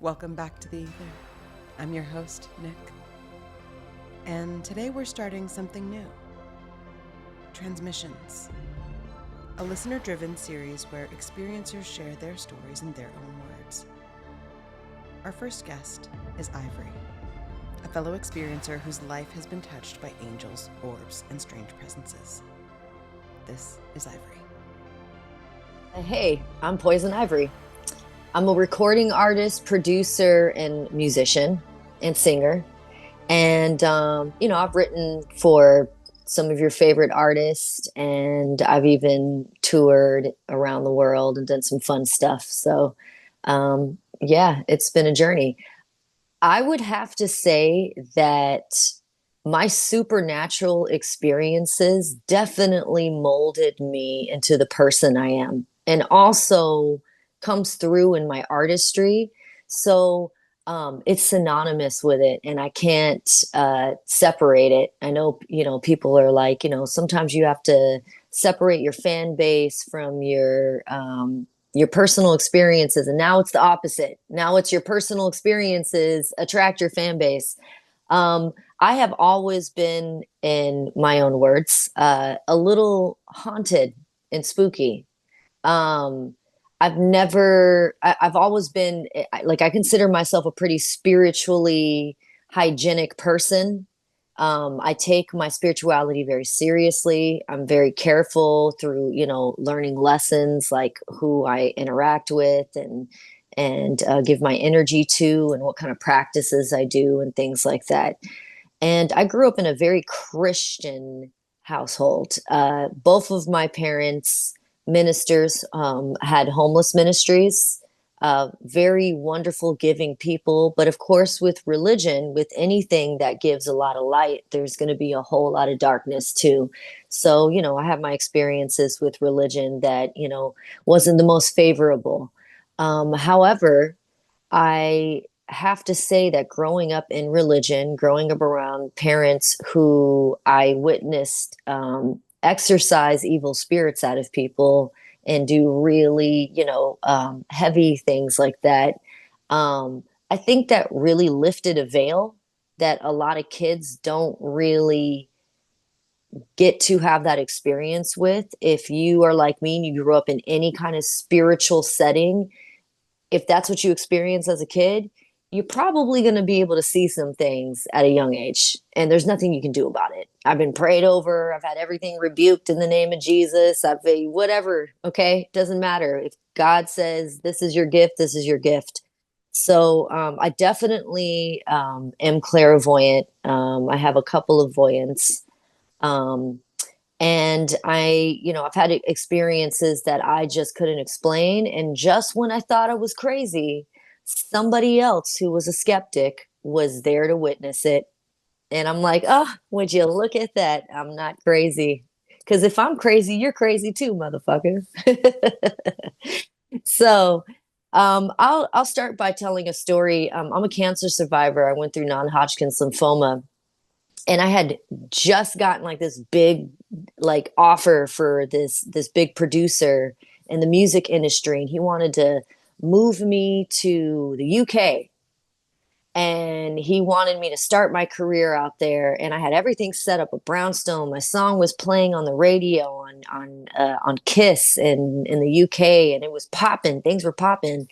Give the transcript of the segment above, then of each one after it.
Welcome back to the Ether. I'm your host, Nick. And today we're starting something new. Transmissions. A listener-driven series where experiencers share their stories in their own words. Our first guest is Ivory, a fellow experiencer whose life has been touched by angels, orbs, and strange presences. This is Ivory. Hey, I'm Poison Ivory. I'm a recording artist, producer, and musician and singer. And, I've written for some of your favorite artists, and I've even toured around the world and done some fun stuff. So, it's been a journey. I would have to say that my supernatural experiences definitely molded me into the person I am, and also comes through in my artistry. So it's synonymous with it, and I can't separate it. I know, people are like, sometimes you have to separate your fan base from your personal experiences. And now it's the opposite. Now it's your personal experiences attract your fan base. I have always been, in my own words, a little haunted and spooky. I've always been I consider myself a pretty spiritually hygienic person. I take my spirituality very seriously. I'm very careful through, learning lessons like who I interact with and give my energy to, and what kind of practices I do and things like that. And I grew up in a very Christian household. Both of my parents ministers, had homeless ministries, very wonderful, giving people. But of course, with religion, with anything that gives a lot of light, there's going to be a whole lot of darkness too. So, I have my experiences with religion that, wasn't the most favorable. However, I have to say that growing up in religion, growing up around parents who I witnessed, exercise evil spirits out of people and do really, heavy things like that. I think that really lifted a veil that a lot of kids don't really get to have that experience with. If you are like me and you grew up in any kind of spiritual setting, if that's what you experience as a kid, you're probably going to be able to see some things at a young age, and there's nothing you can do about it. I've been prayed over. I've had everything rebuked in the name of Jesus. Whatever. Okay. Doesn't matter. If God says, this is your gift, this is your gift. So, I definitely, am clairvoyant. I have a couple of voyants. And I've had experiences that I just couldn't explain. And just when I thought I was crazy, somebody else who was a skeptic was there to witness it. And I'm like, oh, would you look at that? I'm not crazy. Because if I'm crazy, you're crazy too, motherfucker. So I'll start by telling a story. I'm a cancer survivor. I went through non-Hodgkin's lymphoma, and I had just gotten like this big offer for this big producer in the music industry, and he wanted to move me to the UK, and he wanted me to start my career out there. And I had everything set up, a brownstone. My song was playing on the radio on Kiss in the UK, and it was popping. Things were popping.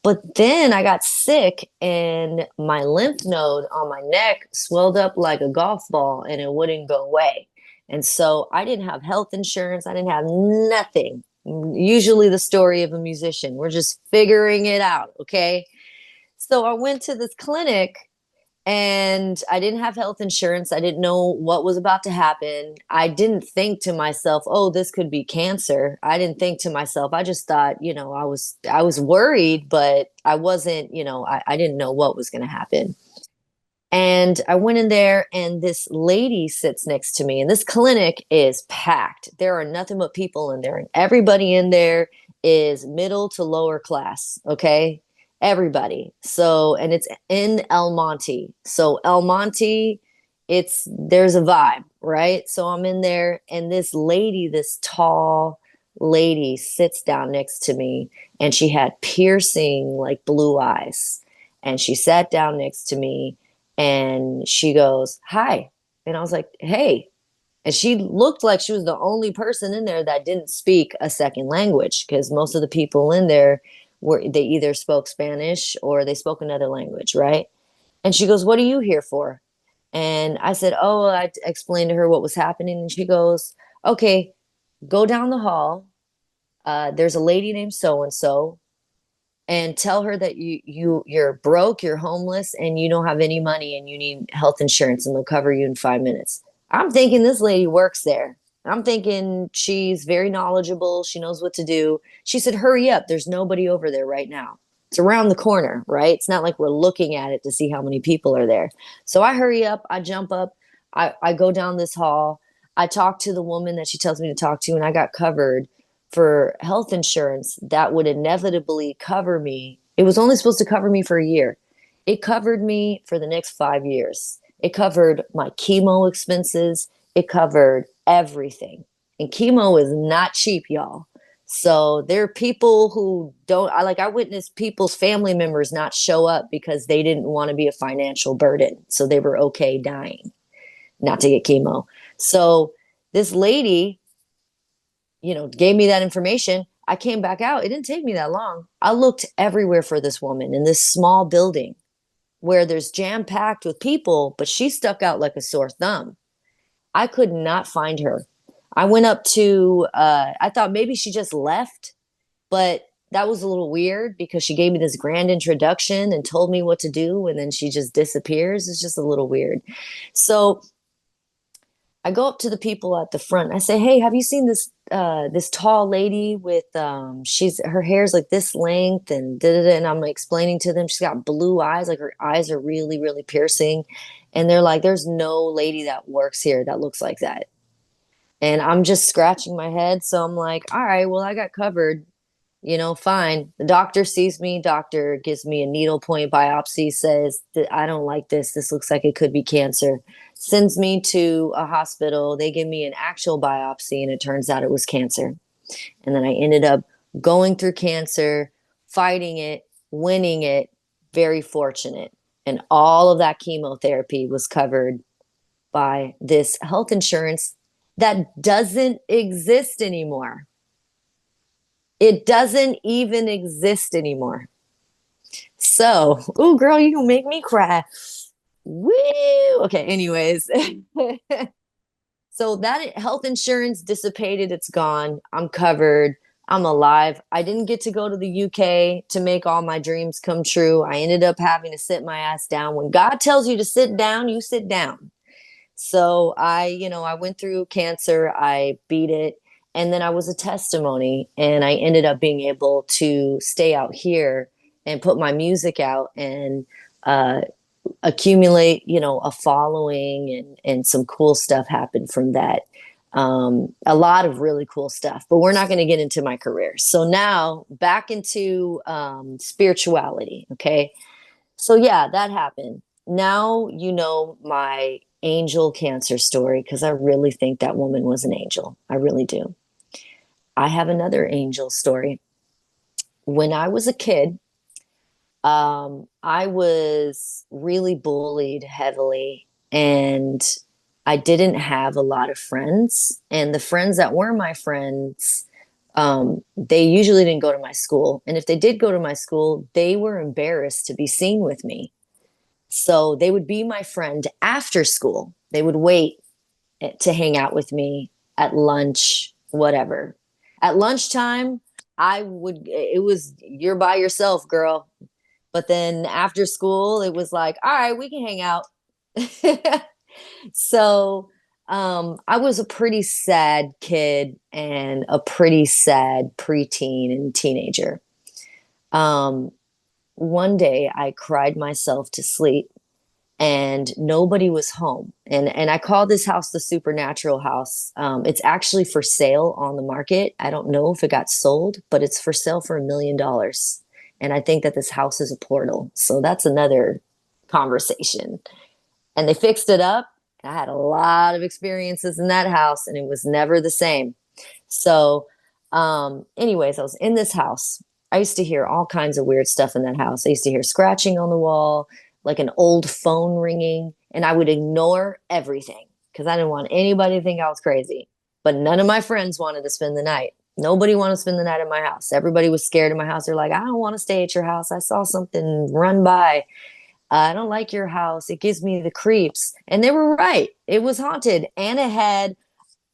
But then I got sick, and my lymph node on my neck swelled up like a golf ball, and it wouldn't go away. And so I didn't have health insurance. I didn't have nothing. Usually the story of a musician. We're just figuring it out. Okay. So I went to this clinic, and I didn't have health insurance. I didn't know what was about to happen. I didn't think to myself, oh, this could be cancer. I didn't think to myself. I just thought, I was worried, but I wasn't, I didn't know what was going to happen. And I went in there, and this lady sits next to me, and this clinic is packed. There are nothing but people in there, and everybody in there is middle to lower class. Okay. Everybody. So, and it's in El Monte. So El Monte, there's a vibe, right? So I'm in there, and this lady, this tall lady sits down next to me, and she had piercing like blue eyes. And she sat down next to me and she goes, "Hi." And I was like, "Hey." And she looked like she was the only person in there that didn't speak a second language, because most of the people in there they either spoke Spanish or they spoke another language, right? And she goes, "What are you here for?" And I said, "Oh," I explained to her what was happening. And she goes, "Okay, go down the hall. There's a lady named so and so, and tell her that you're broke, you're homeless, and you don't have any money, and you need health insurance, and they'll cover you in 5 minutes." I'm thinking this lady works there. I'm thinking she's very knowledgeable. She knows what to do. She said, "Hurry up. There's nobody over there right now. It's around the corner, right? It's not like we're looking at it to see how many people are there." So I hurry up. I jump up. I go down this hall. I talk to the woman that she tells me to talk to, and I got covered for health insurance that would inevitably cover me. It was only supposed to cover me for a year. It covered me for the next 5 years. It covered my chemo expenses. It covered everything. And chemo is not cheap, y'all. So there are people who don't, I witnessed people's family members not show up because they didn't want to be a financial burden. So they were okay dying not to get chemo. So this lady, gave me that information. I came back out. It didn't take me that long. I looked everywhere for this woman in this small building where there's jam packed with people, but she stuck out like a sore thumb. I could not find her. I went up to, I thought maybe she just left, but that was a little weird because she gave me this grand introduction and told me what to do, and then she just disappears. It's just a little weird. So I go up to the people at the front. I say, "Hey, have you seen this tall lady with her hair's like this length and da da da?" And I'm explaining to them she's got blue eyes, like her eyes are really really piercing, and they're like, "There's no lady that works here that looks like that." And I'm just scratching my head, so I'm like, "All right, well I got covered." Fine. The doctor sees me, doctor gives me a needle point biopsy, says that I don't like this. This looks like it could be cancer. Sends me to a hospital. They give me an actual biopsy, and it turns out it was cancer. And then I ended up going through cancer, fighting it, winning it, very fortunate. And all of that chemotherapy was covered by this health insurance that doesn't exist anymore. It doesn't even exist anymore. So, oh, girl, you gonna make me cry. Woo! Okay, anyways. So that health insurance dissipated. It's gone. I'm covered. I'm alive. I didn't get to go to the UK to make all my dreams come true. I ended up having to sit my ass down. When God tells you to sit down, you sit down. So I went through cancer. I beat it. And then I was a testimony, and I ended up being able to stay out here and put my music out and accumulate, a following, and some cool stuff happened from that. A lot of really cool stuff, but we're not going to get into my career. So now back into spirituality. Okay. So yeah, that happened. Now my angel cancer story, because I really think that woman was an angel. I really do. I have another angel story. When I was a kid, I was really bullied heavily, and I didn't have a lot of friends. And the friends that were my friends, they usually didn't go to my school. And if they did go to my school, they were embarrassed to be seen with me. So they would be my friend after school. They would wait to hang out with me at lunch, whatever. At lunchtime, it was, "You're by yourself, girl." But then after school, it was like, "All right, we can hang out." So I was a pretty sad kid and a pretty sad preteen and teenager. Um, One day I cried myself to sleep, and nobody was home. And I call this house the supernatural house. It's actually for sale on the market. I don't know if it got sold, but it's for sale for $1 million. And I think that this house is a portal. So that's another conversation. And they fixed it up. I had a lot of experiences in that house, and it was never the same. So, anyways, I was in this house. I used to hear all kinds of weird stuff in that house. I used to hear scratching on the wall, like an old phone ringing, and I would ignore everything because I didn't want anybody to think I was crazy. But none of my friends wanted to spend the night. Nobody wanted to spend the night at my house. Everybody was scared of my house. They're like, I don't want to stay at your house. I saw something run by. I don't like your house. It gives me the creeps. And they were right. It was haunted. And it had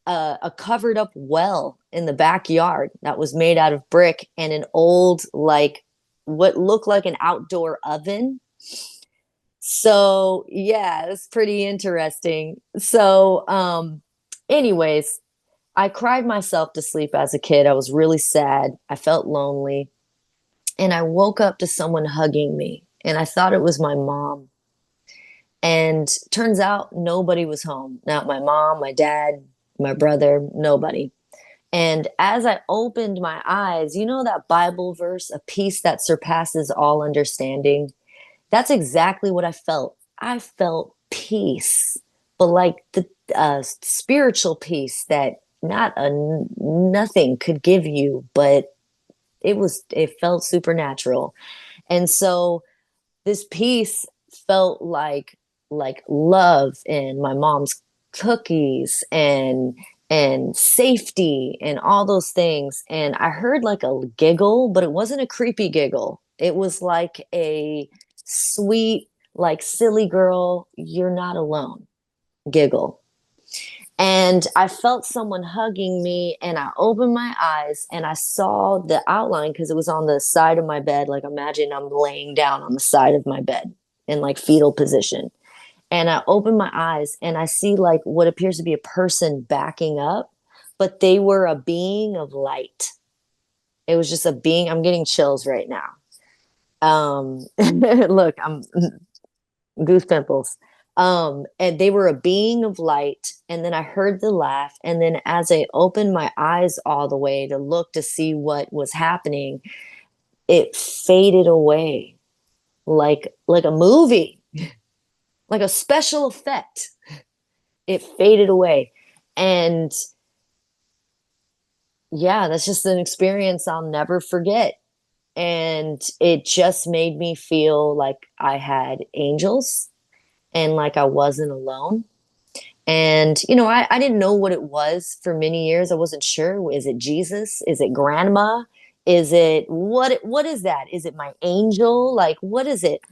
a covered up well in the backyard that was made out of brick and an old, like, what looked like an outdoor oven. So, yeah, it's pretty interesting. So, anyways, I cried myself to sleep as a kid. I was really sad. I felt lonely. And I woke up to someone hugging me. And I thought it was my mom. And turns out nobody was home. Not my mom, my dad, my brother, nobody. And as I opened my eyes, you know that Bible verse, a peace that surpasses all understanding? That's exactly what I felt. I felt peace, but like the spiritual peace that nothing could give you, but it felt supernatural. And so this peace felt like love and my mom's cookies and safety and all those things. And I heard like a giggle, but it wasn't a creepy giggle. It was like a sweet, like, silly girl, you're not alone giggle. And I felt someone hugging me, and I opened my eyes and I saw the outline because it was on the side of my bed. Like, imagine I'm laying down on the side of my bed in like fetal position. And I open my eyes and I see like what appears to be a person backing up, but they were a being of light. It was just a being. I'm getting chills right now. Look, I'm goose pimples. And they were a being of light. And then I heard the laugh. And then as I opened my eyes all the way to look to see what was happening, it faded away like a movie, like a special effect. It faded away. And yeah, that's just an experience I'll never forget. And it just made me feel like I had angels and like I wasn't alone. And, I didn't know what it was for many years. I wasn't sure. Is it Jesus? Is it grandma? Is it what is that? Is it my angel? Like, what is it?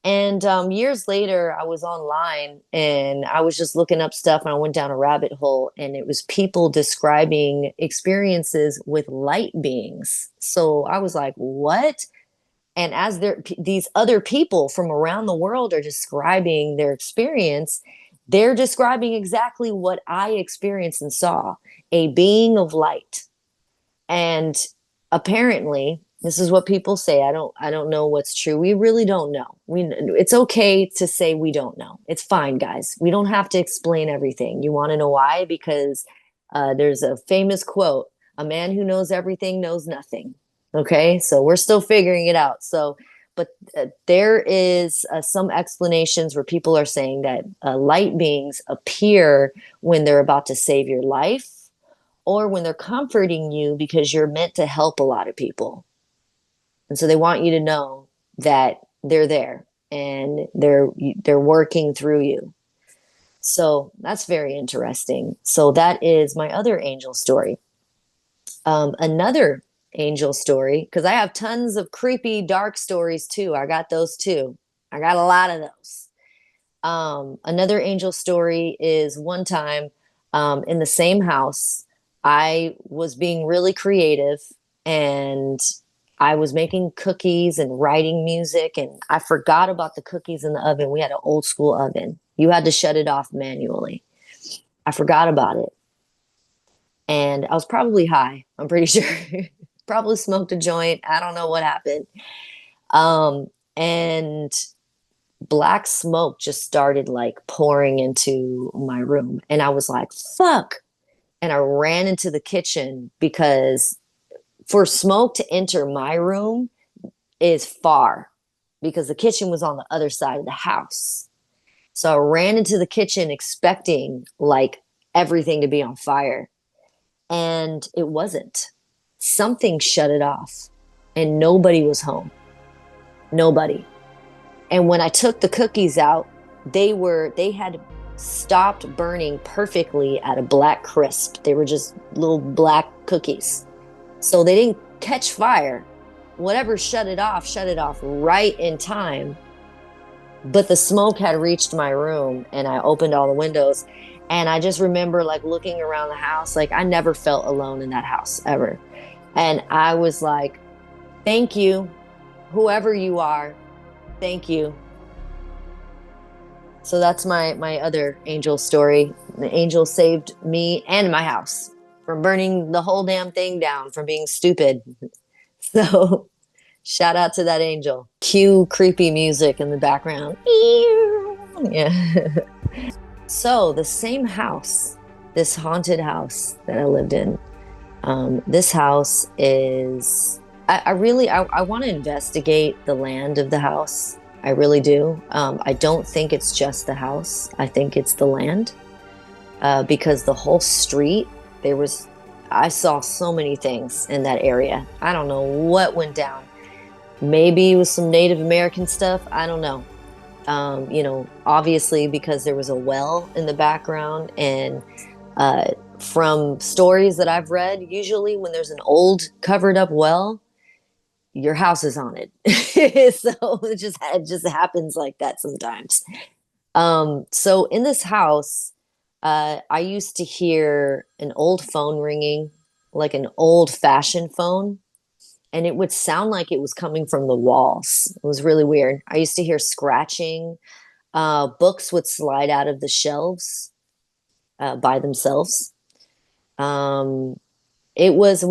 And years later, I was online and I was just looking up stuff and I went down a rabbit hole and it was people describing experiences with light beings. So I was like, what? And as these other people from around the world are describing their experience, they're describing exactly what I experienced and saw, a being of light. And apparently, this is what people say. I don't know what's true. We really don't know. It's okay to say we don't know. It's fine, guys. We don't have to explain everything. You want to know why? Because there's a famous quote, a man who knows everything knows nothing. Okay, so we're still figuring it out. So, but there is some explanations where people are saying that light beings appear when they're about to save your life or when they're comforting you because you're meant to help a lot of people. And so they want you to know that they're there and they're working through you. So that's very interesting. So that is my other angel story. Another angel story, because I have tons of creepy, dark stories too. I got those too. I got a lot of those. Another angel story is one time in the same house, I was being really creative and I was making cookies and writing music, and I forgot about the cookies in the oven. We had an old school oven. You had to shut it off manually. I forgot about it. And I was probably high, I'm pretty sure. Probably smoked a joint. I don't know what happened. And black smoke just started like pouring into my room. And I was like, fuck. And I ran into the kitchen because for smoke to enter my room is far because the kitchen was on the other side of the house. So I ran into the kitchen expecting like everything to be on fire. And it wasn't. Something shut it off. and nobody was home. Nobody. And when I took the cookies out, they had stopped burning perfectly at a black crisp. They were just little black cookies. So they didn't catch fire. Whatever shut it off right in time. But the smoke had reached my room, and I opened all the windows, and I just remember like looking around the house. Like, I never felt alone in that house ever. And I was like, thank you, whoever you are. Thank you. So that's my other angel story. The angel saved me and my house from burning the whole damn thing down, from being stupid. So shout out to that angel. Cue creepy music in the background. Yeah. So the same house, this haunted house that I lived in, this house is, I want to investigate the land of the house. I really do. I don't think it's just the house. I think it's the land, because the whole street, I saw so many things in that area. I don't know what went down. Maybe it was some Native American stuff. I don't know. Obviously because there was a well in the background, and from stories that I've read, usually when there's an old covered up well, your house is haunted. So it just happens like that sometimes. So in this house, I used to hear an old phone ringing, like an old fashioned phone. And it would sound like it was coming from the walls. It was really weird. I used to hear scratching. Books would slide out of the shelves by themselves. We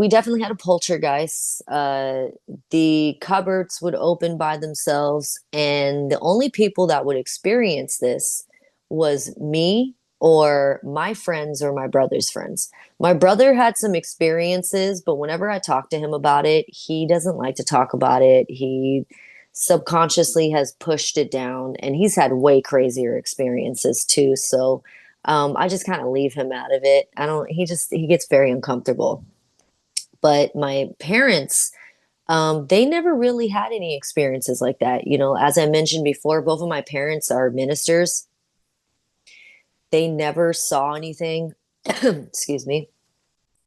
definitely had a poltergeist. The cupboards would open by themselves. And the only people that would experience this was me or my friends or my brother's friends. My brother had some experiences, but whenever I talk to him about it, he doesn't like to talk about it. He subconsciously has pushed it down, and he's had way crazier experiences too. So I just kind of leave him out of it. He gets very uncomfortable. But my parents, they never really had any experiences like that. As I mentioned before, both of my parents are ministers. They never saw anything. Excuse me.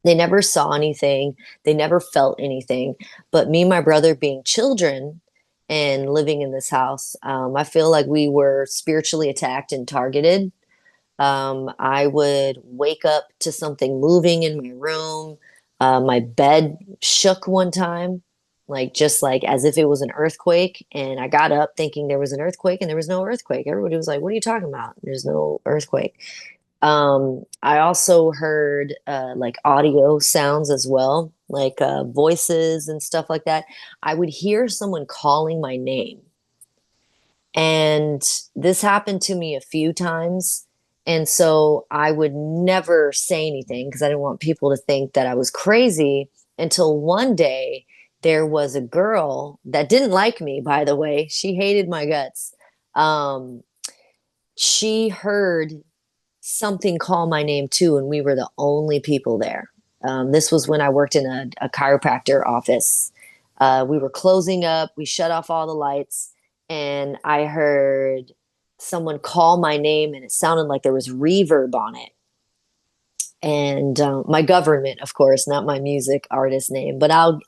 They never saw anything. They never felt anything. But me and my brother, being children and living in this house, I feel like we were spiritually attacked and targeted. I would wake up to something moving in my room. My bed shook one time, just like as if it was an earthquake. And I got up thinking there was an earthquake, and there was no earthquake. Everybody was like, "What are you talking about? There's no earthquake." I also heard like audio sounds as well, like voices and stuff like that. I would hear someone calling my name. And this happened to me a few times. And so I would never say anything because I didn't want people to think that I was crazy, until one day there was a girl that didn't like me, by the way. She hated my guts. She heard something call my name too, and we were the only people there. This was when I worked in a chiropractor office. We were closing up. We shut off all the lights, and I heard someone call my name, and it sounded like there was reverb on it. And my government, of course, not my music artist name, but I'll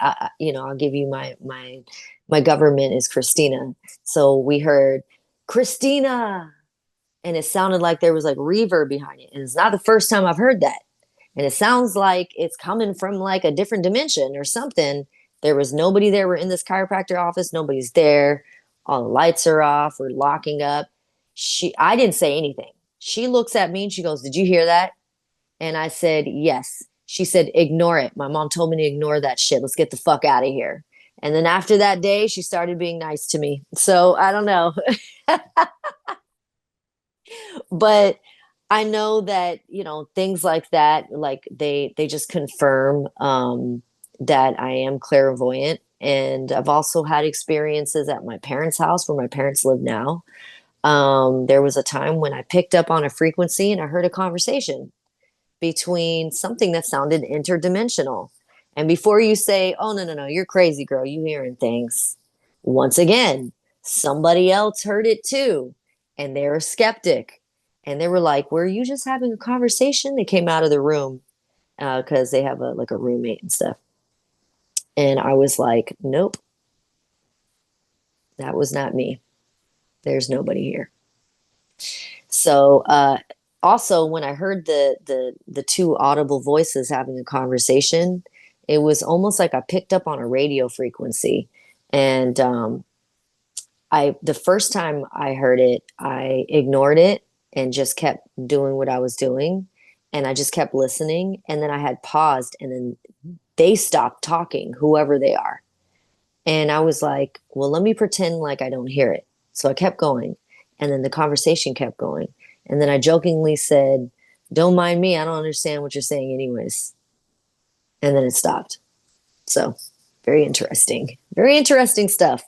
give you my government is Christina. So we heard Christina, and it sounded like there was like reverb behind it. And it's not the first time I've heard that. And it sounds like it's coming from like a different dimension or something. There was nobody there. We're in this chiropractor office. Nobody's there. All the lights are off. We're locking up. I didn't say anything. She looks at me and she goes, "Did you hear that?" And I said, "Yes." She said, "Ignore it. My mom told me to ignore that shit. Let's get the fuck out of here." And then after that day, she started being nice to me. So I don't know. But I know that, things like that, like they just confirm that I am clairvoyant. And I've also had experiences at my parents' house where my parents live now. There was a time when I picked up on a frequency and I heard a conversation between something that sounded interdimensional. And before you say, oh, no, no, no, you're crazy, girl, you hearing things. Once again, somebody else heard it too. And they're a skeptic. And they were like, were you just having a conversation? They came out of the room because they have like a roommate and stuff. And I was like, nope, that was not me. There's nobody here. So also when I heard the two audible voices having a conversation, it was almost like I picked up on a radio frequency. And the first time I heard it, I ignored it and just kept doing what I was doing. And I just kept listening. And then I had paused, and then they stopped talking, whoever they are. And I was like, well, let me pretend like I don't hear it. So I kept going. And then the conversation kept going. And then I jokingly said, don't mind me. I don't understand what you're saying anyways. And then it stopped. So very interesting. Very interesting stuff.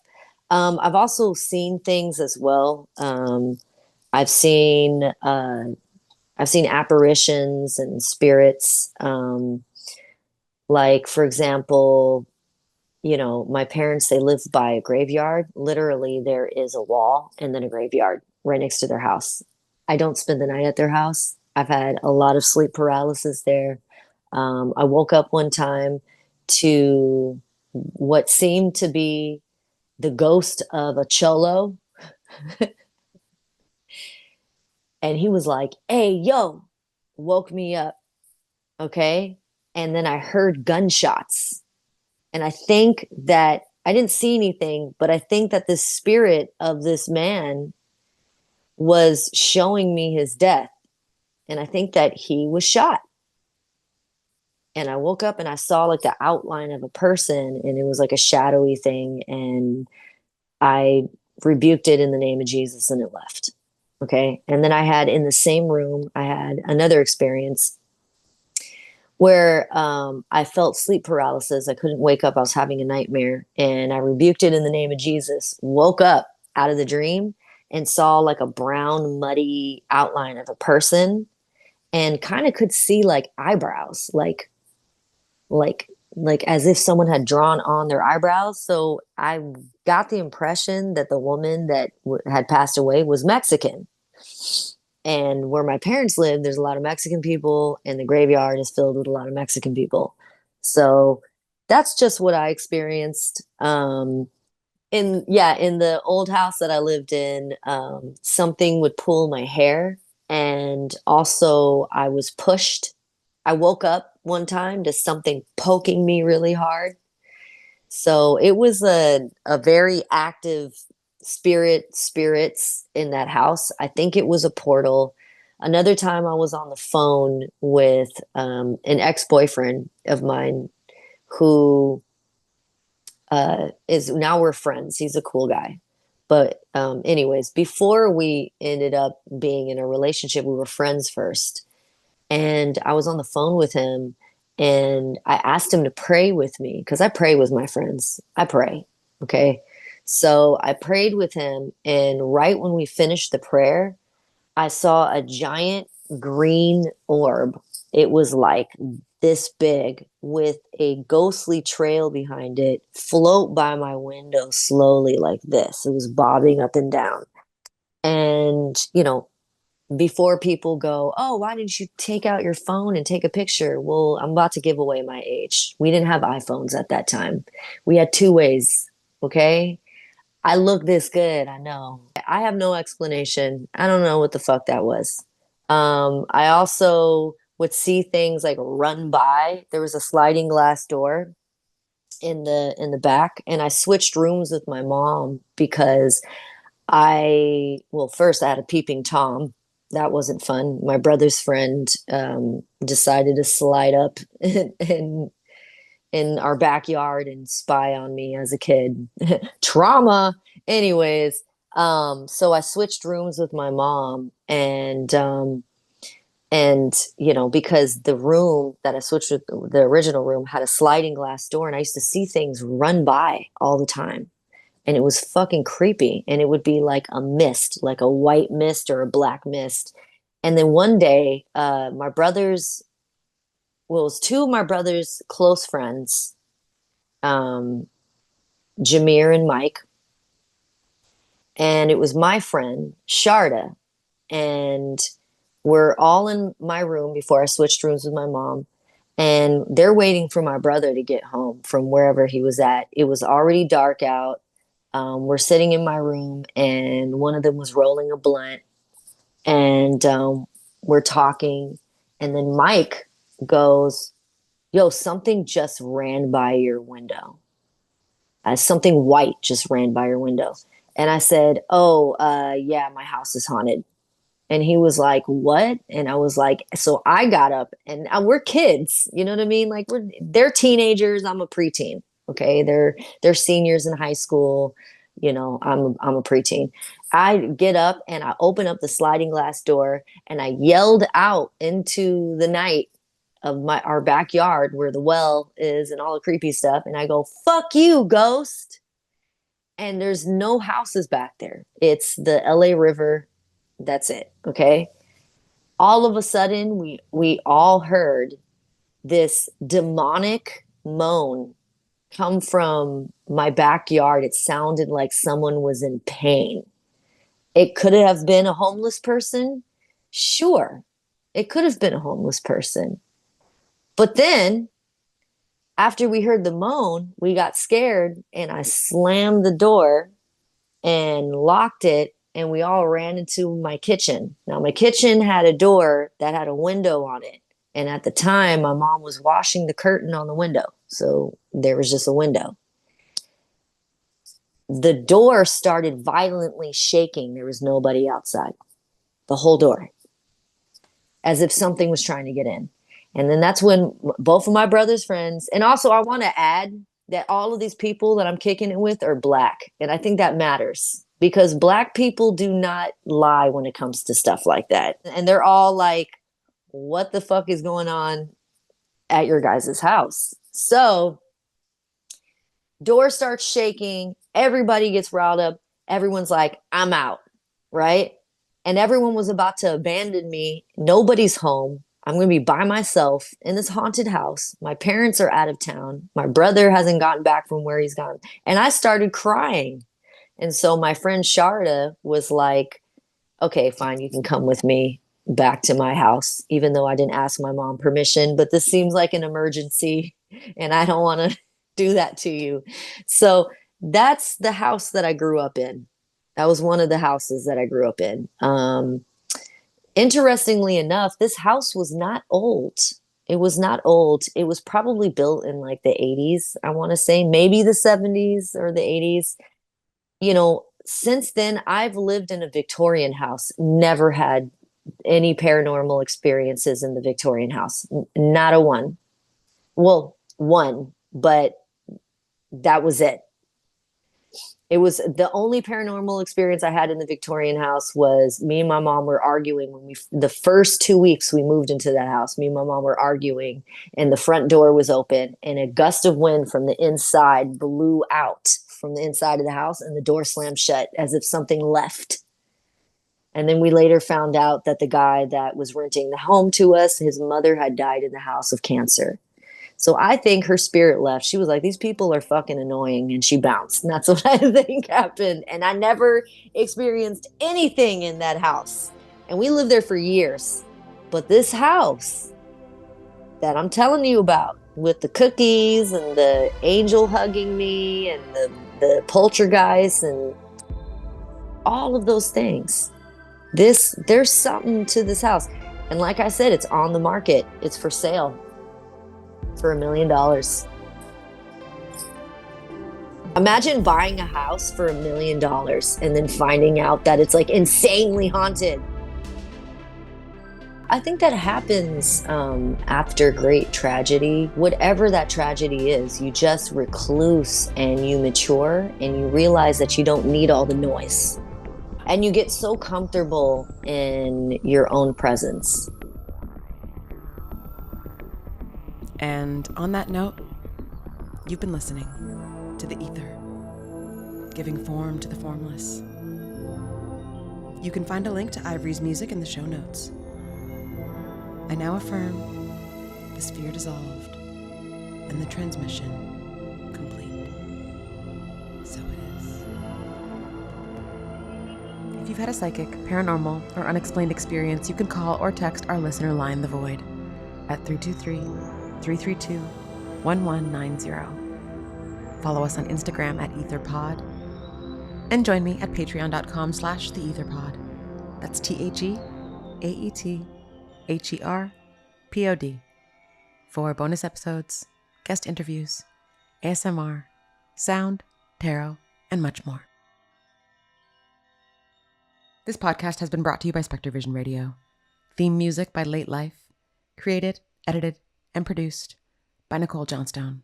I've also seen things as well. I've seen apparitions and spirits. Like, for example, my parents, they live by a graveyard. Literally, there is a wall and then a graveyard right next to their house. I don't spend the night at their house. I've had a lot of sleep paralysis there. I woke up one time to what seemed to be the ghost of a cholo. And he was like, hey, yo, woke me up. Okay. And then I heard gunshots. And I think that I didn't see anything, but I think that the spirit of this man was showing me his death. And I think that he was shot. And I woke up and I saw like the outline of a person, and it was like a shadowy thing. And I rebuked it in the name of Jesus, and it left. Okay. And then I had in the same room, I had another experience where I felt sleep paralysis. I couldn't wake up. I was having a nightmare, and I rebuked it in the name of Jesus, woke up out of the dream and saw like a brown, muddy outline of a person, and kind of could see like eyebrows, like as if someone had drawn on their eyebrows. So I got the impression that the woman that had passed away was Mexican. And where my parents live, there's a lot of Mexican people, and the graveyard is filled with a lot of Mexican people. So that's just what I experienced. In the old house that I lived in, something would pull my hair, and also I was pushed. I woke up one time to something poking me really hard. So it was a very active spirits in that house. I think it was a portal. Another time I was on the phone with an ex-boyfriend of mine who is now we're friends. He's a cool guy. But anyways, before we ended up being in a relationship, we were friends first. And I was on the phone with him, and I asked him to pray with me because I pray with my friends. I pray. Okay. So I prayed with him, and right when we finished the prayer, I saw a giant green orb. It was like this big with a ghostly trail behind it float by my window slowly like this. It was bobbing up and down. And, before people go, oh, why didn't you take out your phone and take a picture? Well, I'm about to give away my age. We didn't have iPhones at that time. We had two ways. Okay. I look this good. I know. I have no explanation. I don't know what the fuck that was. I also would see things like run by. There was a sliding glass door in the back, and I switched rooms with my mom because first I had a peeping Tom. That wasn't fun. My brother's friend decided to slide up in our backyard and spy on me as a kid. Trauma. Anyways, so I switched rooms with my mom, and because the room that I switched with, the original room, had a sliding glass door, and I used to see things run by all the time. And it was fucking creepy. And it would be like a mist, like a white mist or a black mist. And then one day, my brothers well, it was two of my brother's close friends, Jameer and Mike, and it was my friend Sharda, and we're all in my room before I switched rooms with my mom, and they're waiting for my brother to get home from wherever he was at. It was already dark out. We're sitting in my room, and one of them was rolling a blunt, and we're talking, and then Mike goes, "Yo, something just ran by your window. Something white just ran by your window." And I said, "Oh, yeah, my house is haunted." And he was like, "What?" And I was like, so I got up, and we're kids, you know what I mean? Like they're teenagers. I'm a preteen. Okay. They're seniors in high school. You know, I'm a preteen. I get up and I open up the sliding glass door and I yelled out into the night of our backyard where the well is and all the creepy stuff. And I go, "Fuck you, ghost." And there's no houses back there. It's the LA River. That's it. Okay. All of a sudden, we all heard this demonic moan come from my backyard. It sounded like someone was in pain. It could have been a homeless person. Sure. It could have been a homeless person. But then after we heard the moan, we got scared and I slammed the door and locked it, and we all ran into my kitchen. Now, my kitchen had a door that had a window on it. And at the time, my mom was washing the curtain on the window. So there was just a window. The door started violently shaking. There was nobody outside. The whole door. As if something was trying to get in. And then that's when both of my brother's friends, and also I want to add that all of these people that I'm kicking it with are Black. And I think that matters because Black people do not lie when it comes to stuff like that. And they're all like, "What the fuck is going on at your guys' house?" So door starts shaking. Everybody gets riled up. Everyone's like, "I'm out." Right. And everyone was about to abandon me. Nobody's home. I'm going to be by myself in this haunted house. My parents are out of town. My brother hasn't gotten back from where he's gone. And I started crying. And so my friend Sharda was like, "Okay, fine, you can come with me back to my house," even though I didn't ask my mom permission. But this seems like an emergency, and I don't want to do that to you. So that's the house that I grew up in. That was one of the houses that I grew up in. Interestingly enough, this house was not old. It was not old. It was probably built in like the 80s, I want to say, maybe the 70s or the 80s. You know, since then, I've lived in a Victorian house, never had any paranormal experiences in the Victorian house. Not a one. Well, one, but that was it. It was the only paranormal experience I had in the Victorian house was me and my mom were arguing when the first 2 weeks we moved into that house. Me and my mom were arguing and the front door was open and a gust of wind from the inside blew out from the inside of the house and the door slammed shut as if something left. And then we later found out that the guy that was renting the home to us, his mother had died in the house of cancer. So I think her spirit left. She was like, "These people are fucking annoying," and she bounced. And that's what I think happened. And I never experienced anything in that house. And we lived there for years. But this house that I'm telling you about with the cookies and the angel hugging me and the poltergeist and all of those things, there's something to this house. And like I said, it's on the market. It's for sale. For $1 million. Imagine buying a house for $1 million and then finding out that it's like insanely haunted. I think that happens after great tragedy. Whatever that tragedy is, you just recluse and you mature and you realize that you don't need all the noise. And you get so comfortable in your own presence. And on that note, you've been listening to The Ether, giving form to the formless. You can find a link to Ivory's music in the show notes. I now affirm the sphere dissolved, and the transmission complete. So it is. If you've had a psychic, paranormal, or unexplained experience, you can call or text our listener line, The Void, at 323-332-1190. Follow us on Instagram at EtherPod, and join me at patreon.com/theetherpod. That's TheAetherPod for bonus episodes, guest interviews, ASMR, sound, tarot, and much more. This podcast has been brought to you by SpectreVision Radio. Theme music by Late Life, created, edited, and produced by Nicole Johnstone.